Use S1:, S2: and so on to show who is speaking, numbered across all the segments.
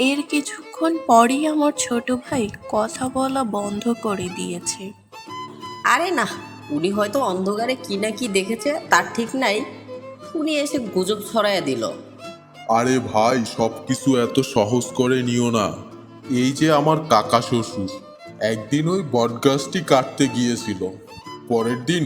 S1: এর কিছুক্ষণ পরই আমার ছোট ভাই কথা বলা বন্ধ করে দিয়েছে।
S2: আরে না, উনি হয়তো অন্ধকারে কি না কি দেখেছে তার ঠিক নাই, উনি এসে গুজব ছড়াইয়া দিল।
S3: আরে ভাই, সবকিছু এত সহজ করে নিও না। এই যে আমার কাকা শ্বশুর, একদিন ওই বটগাছটি কাটতে গিয়েছিল। পরের দিন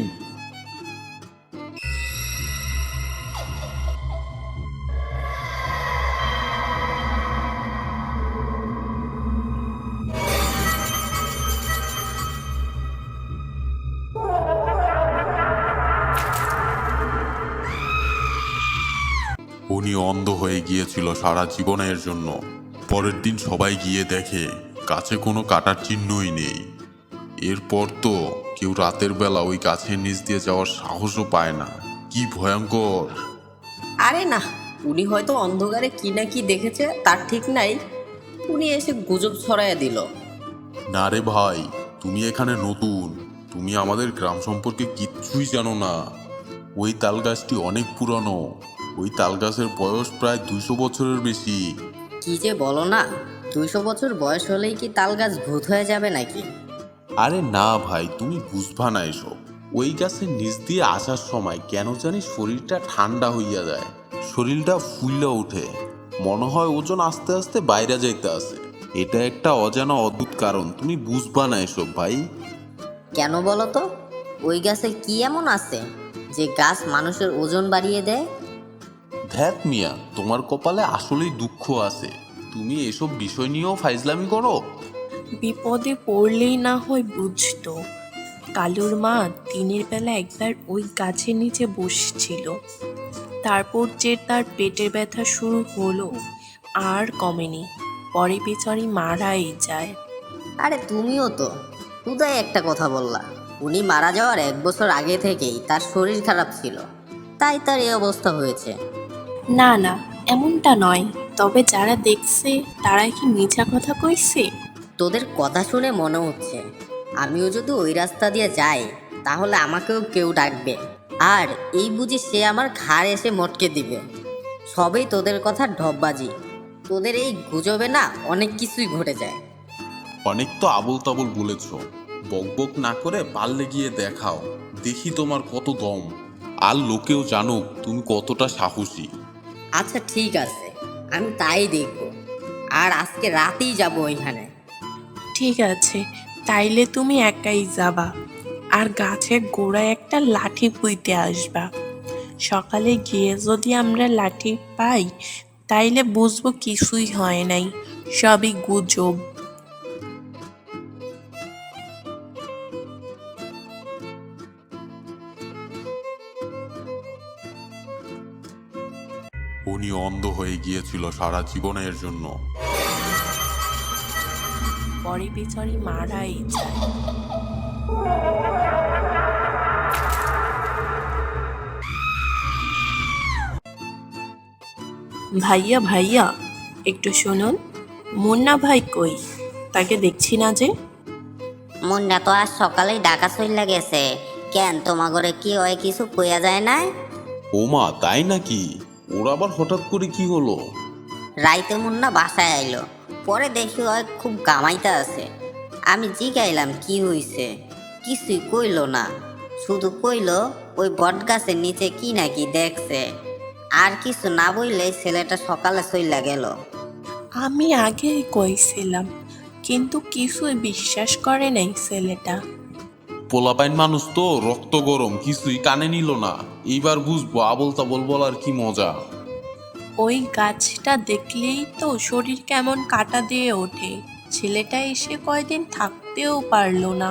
S3: উনি অন্ধ হয়ে গিয়েছিল সারা জীবনের জন্য। পরের দিন সবাই গিয়ে দেখে গাছে কোনো কাটার চিহ্নই নেই। এরপর তো কেউ রাতের বেলা ওই গাছের নিচ দিয়ে যাওয়ার সাহসও পায় না। কি ভয়ঙ্কর!
S2: আরে না, উনি হয়তো অন্ধকারে কি না কি দেখেছে তার ঠিক নাই, উনি এসে গুজব ছড়াইয়া দিল।
S3: না রে ভাই, তুমি এখানে নতুন, তুমি আমাদের গ্রাম সম্পর্কে কিচ্ছুই জানো না। ওই তাল গাছটি অনেক পুরানো। ওই তাল গাছের বয়স প্রায় 200 বছরের বেশি।
S2: কি যে বলো না, 200 বছর বয়স হলেই কি তাল গাছ ভূত হয়ে যাবে নাকি?
S3: আরে না ভাই, তুমি বুঝবা না এসব। ওই গাছের নিচ দিয়ে আসার সময় কেন জানি শরীরটা ঠান্ডা হইয়া যায়, শরীরটা ফুইলা ওঠে, মনে হয় ওজন আস্তে আস্তে বাইরে যাইতে আছে। এটা একটা অজানা অদ্ভুত কারণ, তুমি বুঝবা না এসব ভাই।
S2: কেন বলো তো, ওই গাছে কি এমন আছে যে গাছ মানুষের ওজন বাড়িয়ে দেয়?
S3: ধ্যাত মিয়া, তোমার কপালে আসলেই দুঃখ আছে। তুমি এসব বিষয় নিয়েও ফাইজলামি করো।
S1: বিপদে পড়লেই না হয় বুঝতো। কালুর মা দিনের বেলা একবার ওই গাছের নিচে বসছিল, তারপর যে তার পেটের ব্যথা শুরু হলো, আর কমেনি। পরে বেচারি মারাই যায়।
S2: আরে তুমিও তো উদয় একটা কথা বললা, উনি মারা যাওয়ার 1 বছর আগে থেকেই তার শরীর খারাপ ছিল, তাই তার এই অবস্থা হয়েছে।
S1: না না, এমনটা নয়। তবে যারা দেখছে তারা কি মিছা কথা কইছে?
S2: তোদের কথা শুনে মনে হচ্ছে আমিও যদি ওই রাস্তা দিয়ে যাই তাহলে আমাকেও কেউ ডাকবে, আর এই বুঝি সে আমার ঘাড় এসে মটকে দিবে। সবই তোদের কথা ঢপবাজি। তোদের এই গুজবে না অনেক কিছুই ঘটে যায়।
S3: অনেক তো আবল তাবল বলেছ, বকবক না করে পারলে গিয়ে দেখাও, দেখি তোমার কত দম। আর লোকেও জানুক তুমি কতটা সাহসী।
S2: আচ্ছা ঠিক আছে, আমি তাই দেখব, আর আজকে রাতেই যাব ওইখানে।
S1: ঠিক আছে, তাইলে তুমি একাই যাবা, আর গাছের গোড়ায় একটা লাঠি পুঁইতে আসবা। সকালে গিয়ে যদি আমরা লাঠি পাই, তাইলে বুঝবো কিছুই হয় নাই, সবই গুজব।
S3: উনি অন্ধ হয়ে গিয়েছিল সারা জীবনের জন্য।
S1: পরে বেচারি মারাই যায়। ভাইয়া ভাইয়া, একটু শুনুন। মুন্না ভাই কই? তাকে দেখছি না যে।
S4: মুন্ডা তো আজ সকালেই ঢাকা চইলা গেছে। কেন তোমাগরে কি হয় কিছু কইয়া যায় নাই?
S3: ও মা, তাই নাকি? ওর আবার হঠাৎ করে কি হলো?
S4: রাইতে মুন্না বাসায় আইলো, পরে দেখি হয় খুব গামাইতে আছে। আমি জিগাইলাম কি হইছে, কিছুই কইলো না, শুধু কইলো ওই বট গাছের নিচে কি নাকি দেখছে। আর কিছু না বললে ছেলেটা সকালে চইলা গেল।
S1: আমি আগেই কইছিলাম, কিন্তু কিছুই বিশ্বাস করে নাই ছেলেটা।
S3: পোলাপাইন মানুষ তো, রক্ত গরম, কিছুই কানে নিল না। এইবার বুঝবো আবল তাবল বলার কি মজা।
S1: ওই গাছটা দেখলেই তো শরীর কেমন কাটা দিয়ে ওঠে। ছেলেটা এসে কয়দিন থাকতেও পারলো না।